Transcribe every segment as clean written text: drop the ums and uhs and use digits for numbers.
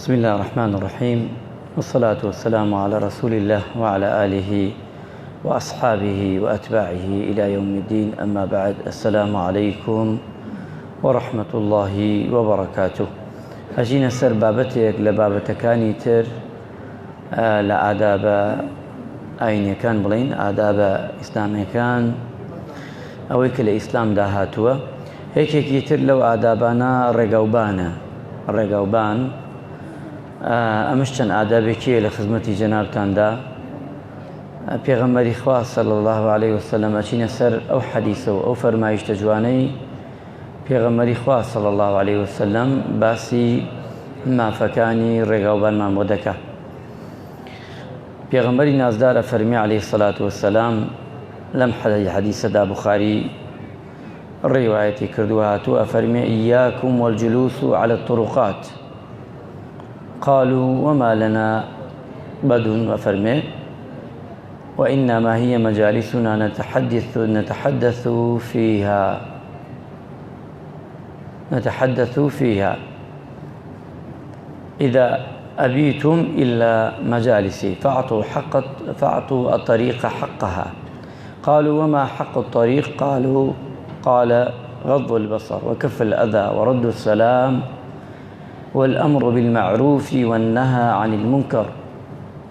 بسم الله الرحمن الرحيم، والصلاة والسلام على رسول الله وعلى آله وأصحابه وأتباعه إلى يوم الدين. أما بعد، السلام عليكم ورحمة الله وبركاته. أجينا سر بابتك لبابتكاني تر لآداب أين كان بلين آداب إسلامي كان أويك الإسلام داهاتوا هيك يتر لو آدابنا الرقوبان أمشتن آدابكي لخدمة جنابتان دا پیغمبری خواه صلی الله علیه وسلم اچین سر او حدیث او فرمایش تجوانی پیغمبری خواه صلی الله علیه وسلم باسی مافکانی رقوبان مامودکا. پیغمبری نازدار فرمی علیه الصلاة والسلام لم حدیث دا بخاری الرواية كردوها تو أفرمي إياكم والجلوس على الطرقات. قالوا وما لنا بدون وفرمي وإنما هي مجالسنا نتحدث فيها إذا أبيتم إلا مجالسي فأعطوا الطريق حقها. قالوا وما حق الطريق؟ قال غض البصر وكف الأذى ورد السلام والأمر بالمعروف والنهى عن المنكر.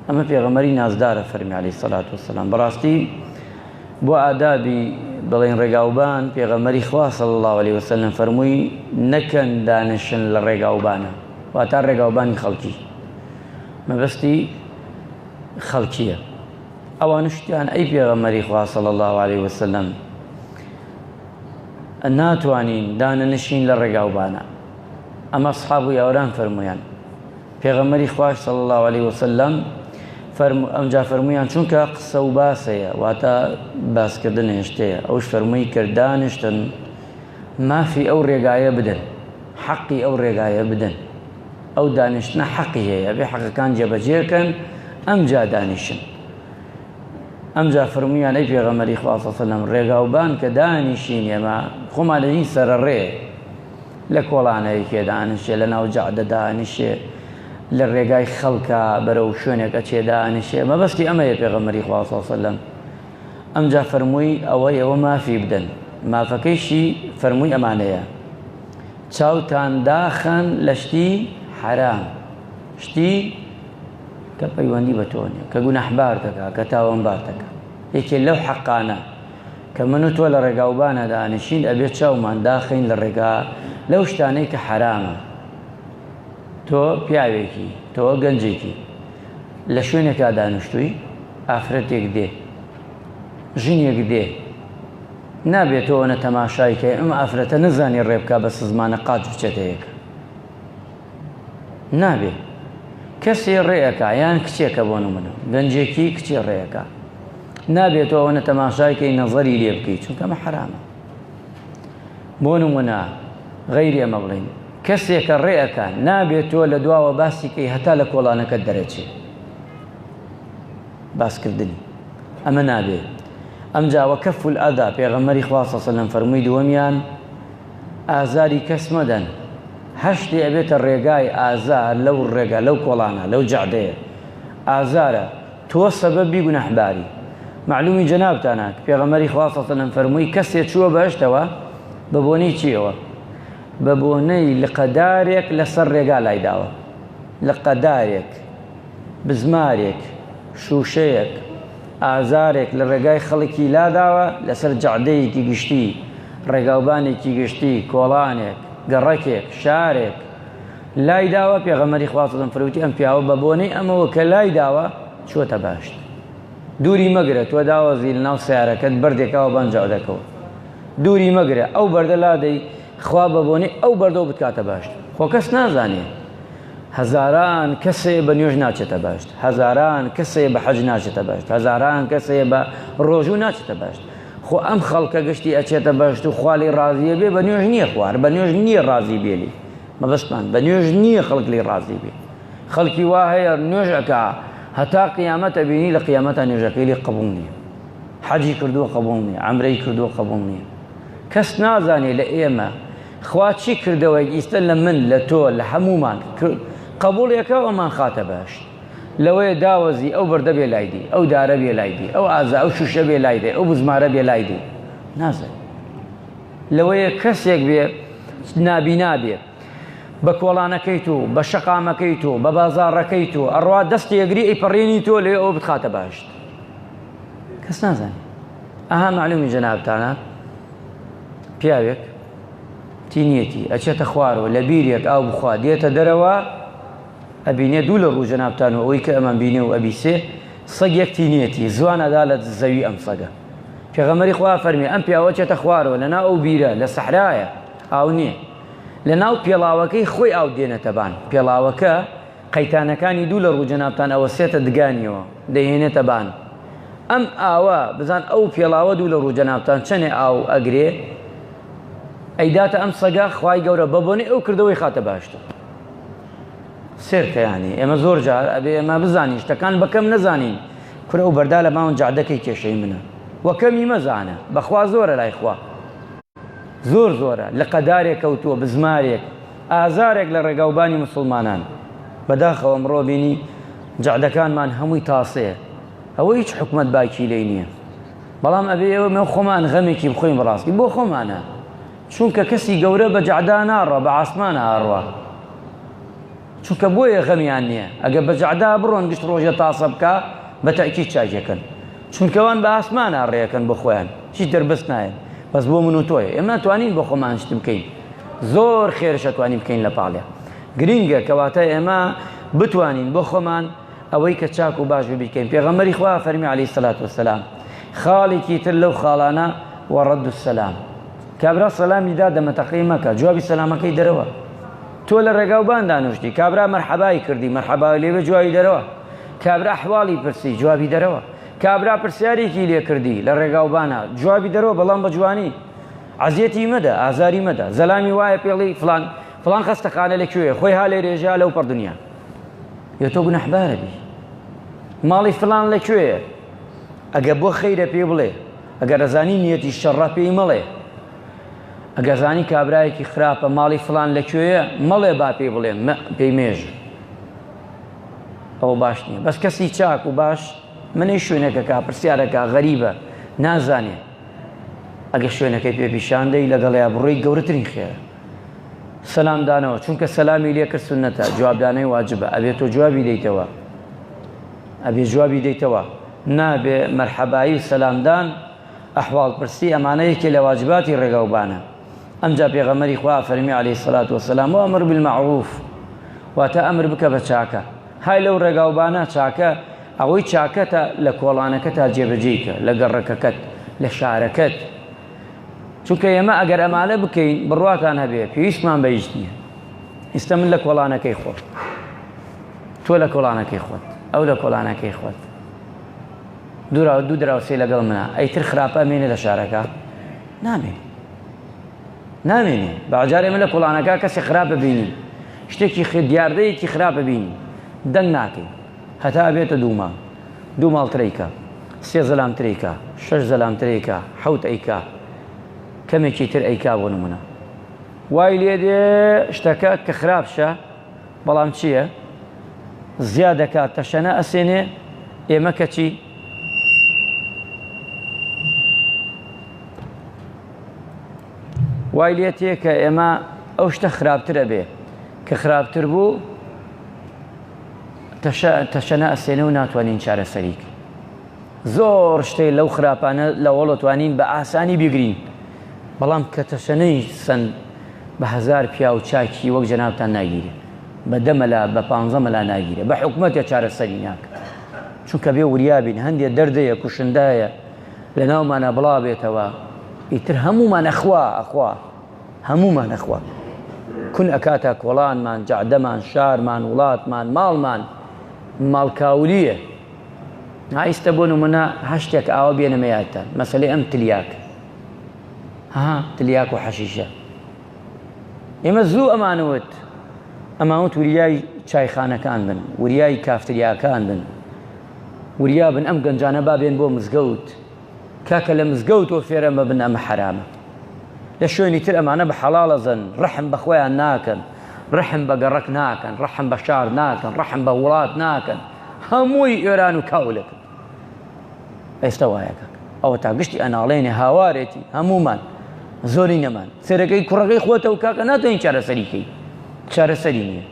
أما في غمري نازدار فرمي عليه الصلاة والسلام براستي بو آدابي بلين رقاوبان في غمري خواه صلى الله عليه وسلم فرمي نكن دانشن للرقاوبانا واتار رقاوباني خلقي ما بستي خلقية أو نشتيان أي في غمري خواه صلى الله عليه وسلم ناتوانين دانشين للرقاوبانا. أما أصحابه يوران فرميان پیغمبری خواه صلی الله علیه وسلم امجا فرمویان چونکە قسە و باسەیە واتە باسکردنێشتەیە ئەوش فرمووی کردانشتن مافی ئەو ڕێگایە بدەن، حەقی ئەو ڕێگایە بدەن، ئەو دانیشتنە حەقی هەیە بێ حەقەکان جێبەجێکەن ئەمجا دانیشن. ئەمجا فرمویان ئەی پێغەمبەری خوا صلی الله علیه وسلم ڕێگاوبان کە دانیشین ئێمە خۆمان لەنین سەرەڕێ لە کۆڵانەیەکێ دانیشێ لە ناو جەعدە دانیشێ لە ڕێگای خەڵکە بەرەو شوێنێکە چێ دانیشێ مەبەستی ئەمەیە پێغەمبەری خوا صلی الله علیه وسلم. ئەمجا فەرمووی ئەوە مافی بدەن، مافەکەیشی فەرمووی ئەمانەیە چاوتان داخەن لە شتی حەرام، شتی کە پەیوەندی بە تۆ نییە، کە گونەحبار دەکا، کە تاوانبار دەکا. یەکێ لەو حەقانە کە من و تۆ لە ڕێگاوبانە دانیشین ئەبێت چاومان داخین لە ڕێگا لەو شتانەی کە حەرامە. تۆ پیاوێکی، تۆ گەنجێکی لە شوێنێکا دانیشتووی ئافرەتێک دێ، ژنێک دێ، نابێتەوە نە تەماشای کە ئەم ئافرەتە نزانی ڕێبکا بە سزمانە قاچ بچێتەیەکە، نابێ کەسێ ڕێەکە یان کچێکە بۆ نمونە گەنجێکی کچێ ڕێەکە، نابێتەوە نە تەماشای کەی نەزەری لێ بکەیت چونکە ئەمە حەرامە. بۆ نمونە غەیری ئەمە بڵین کەسێکە ڕێەکە نابێت تۆ لە دواوە باسی کەی هەتا لە کۆڵانەکەت دەرەچێ باسکردنی ئەمە نابێت. ئەمجا وەکەف الئەذا پێغەمبەری خوا صلی الله علیه وسلم فەرمووی دووەمیان ئازاری کەس مەدەن، هەشتی ئەبێتە ڕێگای ئازار لەو ڕێگا لەو کۆڵانە لەو جەعدەیە ئازارە تۆ سەبەبی گونەحباری. معلومی جەنابتانە پێغەمبەری خوا صلی الله علیه وسلم فەرمووی کەسێک چووە بەهەشتەوە بە بۆنەی چیەوە؟ بە بۆنەی لقەدارێک لەسەر ڕێگا لای داوە، لقەدارێک، بزمارێک، شوشەیەک، ئازارێک لە ڕێگای خەڵکی لاداوە لەسەر جەعدەیەکی گشتی، ڕێگاوبانێکی گشتی، کۆڵانێک، گەڕەکێک، شارێک لای داوە. پێغەمبەری خوا صلی الله علیه وسلم فەرمووی ئەم پیاوە بە بۆنەی ئەمەوە کە لای داوە چۆتە باشت. دووری مەگرە تۆ داوەزی لە ناو سیارەکەت بەردێکاوە بەنجاو دەکەوە، دووری مەگرە ئەو بەردە لادەی خوا بە بۆنەی ئەو بەردەوە بتکاتە باشت. خۆ کەس نازانێ هەزاران کەسێ بە نوێژ ناچێتە باشت، هەزاران کەسێ بە حەج ناچێتە باشت، هەزاران کەسێ بە ڕۆژوو ناچێتە باشت. خۆ ئەم خەڵکە گشتی ئەچێتە باشت و خوا لێی ڕازیە بێ بە نوێژ نییە، خوار بە نوێژ نییە ڕازی بێلی مەبەستمان بە نوێژ نییە خەڵک لێی ڕازی بێ. خەڵکی وا هەیە نوێژ ئەکا هەتا قیامەتە بینی لە قیامەتە نوێژەکەی لێ قبوڵ نییە، حەجی کردووە قبوڵ نییە، عەمرەی کردووە قبوڵ نییە. کەس نازانێ لە ئێمە خوا چی کردەوە ئیستا لە من لە تۆ لە هەمومان قبوڵێکە ئەومان خاتە باش لەوەیە داوەزی ئەو بەردە بێ لایدی ئەو دارە بێ لایدی ئەو ئازا ئەو شوشە بێ لایدێ ئەو بزمارە بێ لایدی نازانێت لەوەیە کەسێک بێ نابینا بێ بە کۆڵانەکەیت و بە شەقامەکەیت و بە بازاڕەکەیت و ئەڕوا دەستی یەگری ئەیپەڕێنی تۆ لێ ئەو بتخاتە باشت کەس نازانێت ئەها معلومی جەنابتانە پیاوێک تینیەتی ئەچێتە خوارەوە لە بیرێک ئاو بخوا دێتە دەرەوە ئەبینێ دوو لە ڕوو جەنابتانەوە ئەوەی کە ئەمان بینێ و ئەبیسێ سەگێک تینیەتی زوانەدا لە زەوی ئەم سەگە پێغەمبەری خوا فەرمی ئەم پیاوە چێتە خوارەوە لەناو ئەو بیرە لە سەحرایە ئاو نییە لەناو پێڵاوەکەی خۆی ئاو دێنێتە بان پێڵاوەکە قەیتانەکانی دوو لە ڕوو جەنابتان ئەوە سێتە دگانیەوە دەیهێنێتە بان ئەم ئاوە بزان ئەو پێڵاوە دوو لە ڕوو جەنابتان چەنێ ئاو ئەگرێ ئەیداتە ئەم سەگا خوای گەورە بەبوونی ئەو کردەوەی خاتە باشتر سێرکەیانی ئێمە زۆر جار ئەبێ ئێمە بزانین شتەکان بەکەم نەزانین کورە و بەردا لە ماون جعدەکەی کێشەی منە وەکەمی مەزانە بەخوا زۆرە لای خوا زۆر زۆرە لە قەدارێک کەوتووە بزمارێک ئازارێک لە ڕێگاوبانی مسلمانان بەداخەوە ئەمڕۆ بینی جعدەکانمان هەمووی تاسەیە ئەوە هیچ حکومەت باکی لێی نییە بەڵام ئەبێ ئێوە مێ خۆمان غەمێکی بخۆین بەڕاستی بۆ خۆمانە چونکە کەسی گەورە بە جعدا ناڕە بە عاسمانە ئاڕوە چونکە بۆیە غەمیان نییە ئەگە بە جعدا بڕۆن گشت ڕۆژە تاسە بکە بە تەئکید چاکێکن چونکەوان بە ئاسمان ئاڕێەکەن بۆ خۆیان هیچ دەربەست نایەن بەس بۆ من و تۆیە ئێمە ناتوانین بۆ خۆمان شت بکەین زۆر خێرشە توانین بکەین لە پاڵێ گرینگە کەواتە ئێمە بتوانین بۆ خۆمان ئەوەی کە چاک و باش بکەین پێغەمبەری خوا فەرمی عەلەیهی سەلات وەسەلام خاڵێکی تر لەو خاڵانە وەڕەد السەلام کابرا سەلامی دا دەمەتەقەی مەکە جوابی سەلامەکەی دەرەوە تۆ لە ڕێگاوبان دانوشتی کابرا مەرحەبای کردی مەرحەبا لێوێ جوابی دەرەوە کابرا ئەحواڵی پرسی جوابی دەرەوە کابرا پرسیارێکی لێ کردی لە ڕێگاوبانە جوابی دەرەوە بەڵام بە جوانی عەزیەتی مەدە ئازاری مەدە زەلامی وایە پێڵی فڵان خەستەخانە لەکوێیە خۆی ها لێ رێژا لەو پەردونیا یە تۆ گونەحبارە بی ماڵی فڵان لەکوێیە ئەگە بۆ خەیرە پێ بڵێ ئەگەر ئەزانی نیەتی شەڕە پێی مەڵێ ئەگەر زانی کابرایەکی خراپە ماڵی فڵان لەکوێیە مەڵێ با پێی بڵێ پێی مێژ ئەوە باش نییە بەس کەسی چاک و باش منەی شوێنەکە کا پرسیارەکە غەریبە نازانێ ئەگە شوێنەکەی پێپیشاندەی لەگەڵیا بڕۆی گەورەترین خێرە سەلام دانەوە چونکە سەلامی لێ کرد سونەتە جوابدانەی واجبە ئەبێ تۆ جوابی دەیتەوە ئەبێ جوابی دەیتەوە نابێ مەرحەبایی و سەلامدان ئەحواڵ پرسی ئەمانەیەکی لە واجباتی ڕێگاوبانە ئەمجا پێغەمبەری خوا فەرمی عەلەیهی سەلات وەسەلام وەئەمر بالمەعروف واتە ئەمر بکە بە چاکە های لەو ڕێگاوبانە چاکە ئەوەی چاکەتە لە کۆڵانەکە تا جێبەجێیکە لە گەڕەکەکەت لە شارەکەت چونکە ئێمە ئەگەر ئەمانە بکەین بڕواتان هەبێ پێویستمان بە هیچ نییە ئێستا من لە کۆڵانەکەی خۆت تۆ لە کۆڵانەکەی خۆت ئەو لە کۆڵانەکەی خۆت دوو دراوسێ لەگەڵ منە ئەیتر خراپە ئەمێنێ لە شارەکە نامێنێ بەجار ئێمە لە کۆڵانەکە کەسی خراپە بینی شتێکی دیاردەیەکی خراپە بینی دەنگ ناکەین هەتا ئەبێتە دوو ماڵ ترەیکە 3 زەلام ترەیکە 6 زەلام ترەیکە 7 ئەیکا کەمێکی تر ئەیکا بۆ نمونە وای لێ دێ شتەکە کە خراپشە بەڵام چییە زیاد دەکات تەشەنە ئەسێنێ ئێمە کەچی وای لێ تێ کە ئێمە ئەو شتە خراپترە بێ کە خراپتر بوو تەشەنە ئەسێنە و ناتوانین چارەسەریک زۆر شتەی لەو خراپانە لە وەڵەتوانین بە ئاسانی بیگرین بەڵام کە تەشەنەی سند بە 1000 پیا و چاکی وەک جەنابتان ناگیرێ بە 10 مەلا بە 15 مەلا ناگیرێ بە حکومەتێ چارەسەری ناکە چونکە بێ وریابین هەندێک دەردەیە کوشندایە لە ناومانە بڵا بێتەوە ئیتر هەمومان ئەخوا هەمومان ئەخوا کون ئەکاتە کۆڵانمان جعدەمان شارمان وڵاتمان ماڵمان ماڵکاولیە ئایستە بۆ نمونە هەشتێک ئاوە بێنەمەیاتان مەسەلەی ئەم تلیاک تلیاک و حەشیشە ئێمە زوو ئەمانوت وریای چایخانەکان بن وریای کافتریاکان بن وریا بن ئەم گەنجانە بابێن بۆ مزگەوت کاکە لە مزگەوتەوە فێرە مەبن ئەمە حرامە لە شوێنی تر ئەمانە بە حەڵاڵەزن ڕەحم بەخۆیان ناکەن ڕحم بە گەڕک ناکەن، ڕحم بە شار ناکەن، ڕحم بە وڵات ناکەن، هەمووی ئێران و کاولەکەن. ئێستا وایەکە ئەوە تا گشتی ئەناڵێنێ هاوارێتی هەمومان زۆری نەمان سەرەکەی کوڕەکەی خۆتە و کاکە ناتوانین چارەسەریکەی، چارەسەری نییە.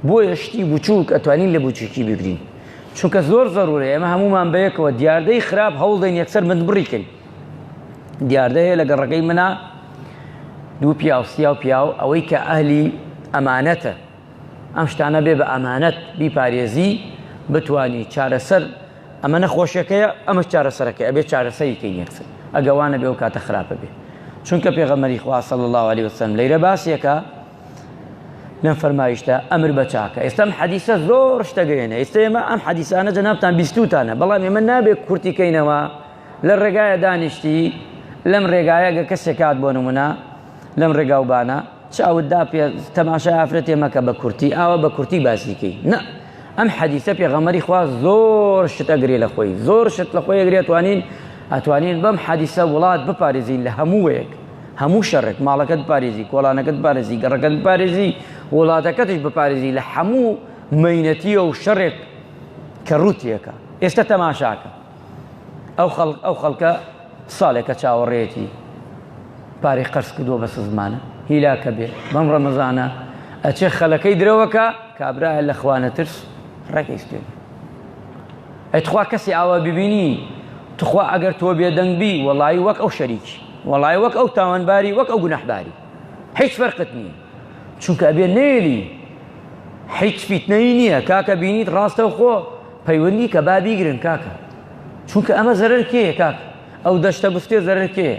بۆیە شتی بچووک ئەتوانین لە بچووکی بگرین، چونکە زۆر زەڕورە ئێمە هەمومان بەیەکەوە دیاردەی خراپ هەوڵدەین یەکسەر مندبڕیکەین. دیاردەیە لە گەڕەکەی منە دوو پیا و سیا و پیاو ئەوەی کە ئەهلی ئەمانەتە، ئەم شتانە بێ بە ئەمانەت بیپارێزی بتوانی چارەسەر ئەمە نەخۆشیەکەیە ئەمەش چارەسەرەکە ئەبێ چارەسەریکەین یەکسەر ئەگەوانە بێ و کاتە خراپە بێ. چونکە پێغەمبەری خوا صلی الله علیه وسلم لەیرە باسیەکە لەم فەرمایشتە ئەمر بە چاکە. ئێستا ئەم حەدیسە زۆر شتەگەیەنە، ئێستا ئێمە ئەم حەدیسانە جەنابتان بیستوتانە، بەڵام ئێمە نابێت کورتیکەینەوە لە ڕێگایە دانیشتی لەم ڕێگایە گە کەسێک کات بۆ نمونە لەم ڕێگاوبانە چاوتدا پێ تەماشای ئافرەتێ مەکە بە کورتی ئاوە بە کورتی باسیکەی نە. ئەم حەدیسە پێغەمبەری خوا زۆر شت ئەگرێ لە خۆی، زۆر شت لە خۆی ئەگرێ ئەتوانین بەم حەدیسە وڵات بپارێزین لە هەموویەک، هەموو شەڕێک، ماڵەکەت بپارێزی، کۆڵانەکەت بپارێزی، گەڕەکەت بپارێزی، وڵاتەکەتش بپارێزی لە هەموو مەینەتیە و شەڕێک کە ڕوتیەکە. ئێستا تەماشاکە ئەو خەڵکە ساڵێکە چاوەڕێتی پارەی قەرز کردووە بە سزمانە هیلاکە بێ بەم ڕەمەزانە ئەچێ خەلەکەی درەوەکە کابرایە لە خوانە ترس ڕێکەی سپێن. ئەتخوا کەسی ئاوا ببینی تخوا ئەگەر تۆ بێدەنگبی وەڵایی وەک ئەو شەریکی، وەڵایی وەک ئەو تاوانباری، وەک ئەو گونەحباری، هیچ فەرقت نییە. چونکە ئەبێ نێلی هیچ فیتنەی نییە. کاکە بینیت ڕاستە و خۆ پەیوەندی کە با بیگرن کاکە، چونکە ئەمە زەرەر کێیە کاکە؟ ئەو دەشتە بستێ زەرەر کێیە؟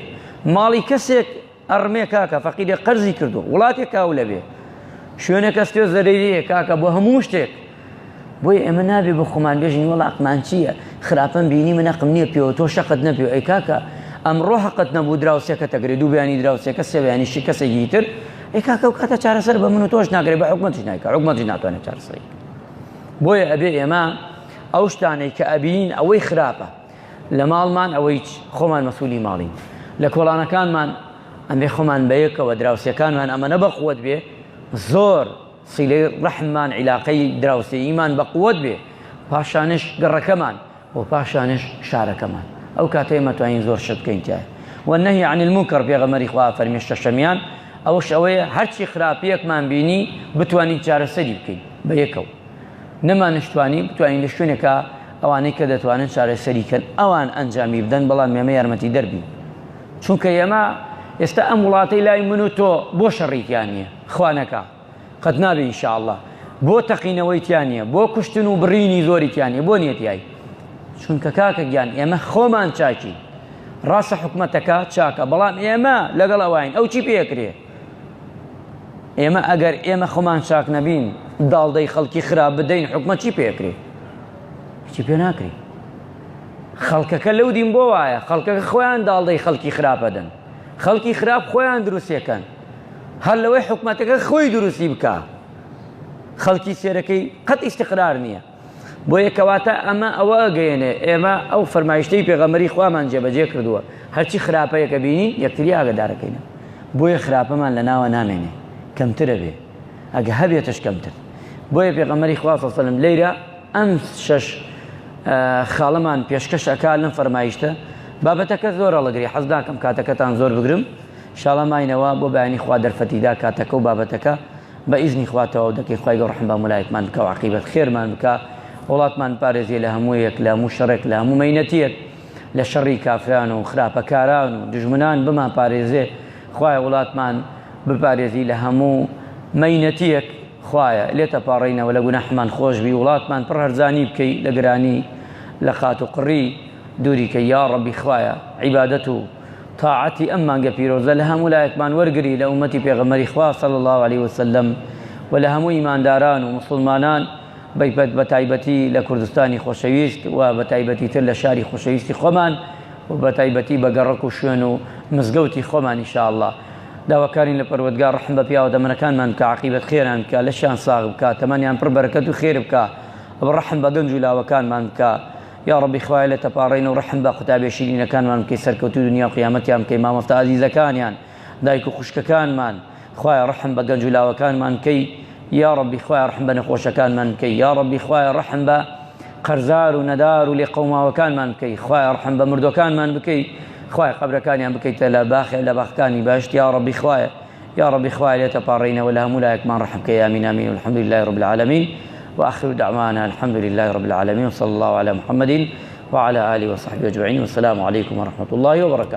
ماڵی کەسێک ئەڕمێ کاکە فەقیرێ قەرزی کردو وڵاتێک کاو لەبێ شوێنێک کەستێ زەرەریە کاکە بۆ هەموو شتێک. بۆیە ئێمە نابێ بە خۆمان بێژین وەڵا ئەقمان چییە خراپەم بینی من ئەقم نییە پێوە تۆ شەقت نەپێ. ئەی کاکە ئەمڕۆ حەقت نەبوو دراوسێکە تەگرێ دوو بەیانی دراوسێکە سێ بەیانیشی کەسێکی تر، ئەی کاکە و کاتە چارەسەر بە من و تۆش ناگرێت بە حکومەتیش نایکات، حکومەتیش ناتوانێت چارەسەری. بۆیە ئەبێ ئێمە ئەو شتانەی کە ئەبینین ئەوەی خراپە لە ماڵمان ئەوەی خۆمان مەسئولی ماڵین، لە کۆڵانەکانمان ئەمێ خۆمان بەیەکەوە دراوسەکانمان ئەمەنە بە قووەت بێ، زۆر سیلەی ڕەحممان عیلاقەی دراوسێیمان بە قووەت بێ، پاشانش گەڕەکەمان و پاشانش شارەکەمان. ئەو کاتە ئێمە توانین زۆر شت بکەین تایە. والنهی عن المنکر پێغەمبەری خوا فەرمی شەشەمیان ئەوش ئەوەیە هەرچی خراپیەکمان بینی بتوانین چارەسەری بکەین بەیەکەوە، نەمانشتوانی بتوانین لە شوێنێکە ئەوانەی کە دەتوانن چارەسەریکەن ئەوان ئەنجامی بدەن، بەڵام ئێمە یارمەتی دەربین. چونکە ئێمە ئێستا ئەم وڵاتەی لای من و تۆ بۆ شەڕیتیان نییە خوانەکە قەت نابێ ئینشاءالله، بۆ تەقینەوەیتیان نییە، بۆ کوشتن و بڕینی زۆریتیان نییە، بۆ نیەتیایی. چونکە کاکە گیان ئێمە خۆمان چاکی، ڕاستە حکومەتەکە چاکە، بەڵام ئێمە لەگەڵ ئەوین ئەو چی پێکرێ؟ ئێمە ئەگەر ئێمە خۆمان چاک نەبین داڵدەی خەڵکی خراپ بدەین حکومەت چی پێکرێ؟ هیچی پێ ناکری. خەڵکەکە لەو دین بۆ وایە خەڵکەکە خۆیان داڵدەی خەڵکی خراپەدەن، خەڵکی خراپ خۆیان دروستیەکەن، هەر لەوەی حکومەتەکە خۆی دروستی بکە، خەڵکی سێرەکەی قەت ئیستقرار نییە. بۆ یەکەواتە ئەمە ئەوە ئەگەیەنێ ئێمە ئەو فەرمایشتەی پێغەمبەری خوامان جێبەجێ کردووە، هەرچی خراپەیەکە بینی یەکتری ئاگادارەکەینە. بۆیە خراپەمان لە ناوە نامێنێ، کەمترە بێ، ئەگە هەبێتش کەمتر. بۆیە پێغەمبەری خوا صلی الله علیه وسلم لەیرە ئەم شەش خاڵەمان پێشکەش ئەکا لەم فەرمایشتە. بابەتەکە زۆرە لەگری حەز داکەم کاتەکەتان زۆر بگرم، ئینشاءڵڵا ماینەوە بۆ بەیانی خوا دەرفەتیدا کاتەکە و بابەتەکە بە ئیزنی خواتەوە دەکەی خوای گەور ڕەحم بە مولایەتمان بکە و عاقیبەت خێرمان بکە، وڵاتمان پارێزیە لە هەموو یەک، لە هەموو شەڕێک، لە هەموو مەینەتیەک، لە شەڕی کافران و خراپەکاران و دژمنان بمان پارێزێ. خوایە وڵاتمان بپارێزی لە هەموو مەینەتیەک، خوایە لێتە پاڕینەوە لە گوناحمان خۆشبی، وڵاتمان پڕ هەرزانی بکەی لە گرانی لە قات و قڕی دووری کە یا ڕەبی خوایە عیبادەت و تاعەتی ئەم مانگە پیرۆزە لە هەموو لایەکمان وەرگری لە ئومەتی پێغەمبەری خوا صلی الله علیه وسلم و لە هەموو ئیمانداران و مسلمانان بە تایبەتی لە کوردستانی خۆشەویست و بە تایبەتی تر لە شاری خۆشەویستی خۆمان و بە تایبەتی بە گەڕک و شوێن و مزگەوتی خۆمان ئینشاءالله. داواکارین لە پەروەردگار ڕەحم بە پیاوە دەمەنەکانمان بکە، عاقیبەت خێران بکە، لەشیان ساغ بکە، تەمەنیان پڕ بەرەکەت و خێر بکە، بڕەحم بە گەنج و لاوەکانمان بکە. یا ڕەبی خوایە لە تەپاڕین و ڕەحم بە قوتابی شیرینەکانمان بکەی، سەرکەوتوی دنیا و قیامەتیان بکەی، مامۆستا عەزیزەکانیان، دایک و خوشکەکانمان خوایە ڕەحم بە گەنج و لاوەکانمان بکەی یا ڕەبی، خوایە ڕەحم بە نەخۆشەکانمان بکەی یا ڕەبی، خوایە ڕەحم بە قەرزار و نەدار و لێقەوماوەکانمان بکەی، خوایە ڕەحم بە مردوەکانمان بکەی، خوایە قەبرەکانیان بکەیتە لە باخەکانی باشت یا ڕەبی، خوایە يا ربي خوایە لێتە پاڕێنە و لە هەموو لایەکمان ڕەحم بکەی آمین آمین والحمد لله رب العالمين وآخر دعوانا الحمد لله رب العالمين وصلى الله على محمد وعلى آله وصحبه أجمعين والسلام عليكم ورحمة الله وبركاته.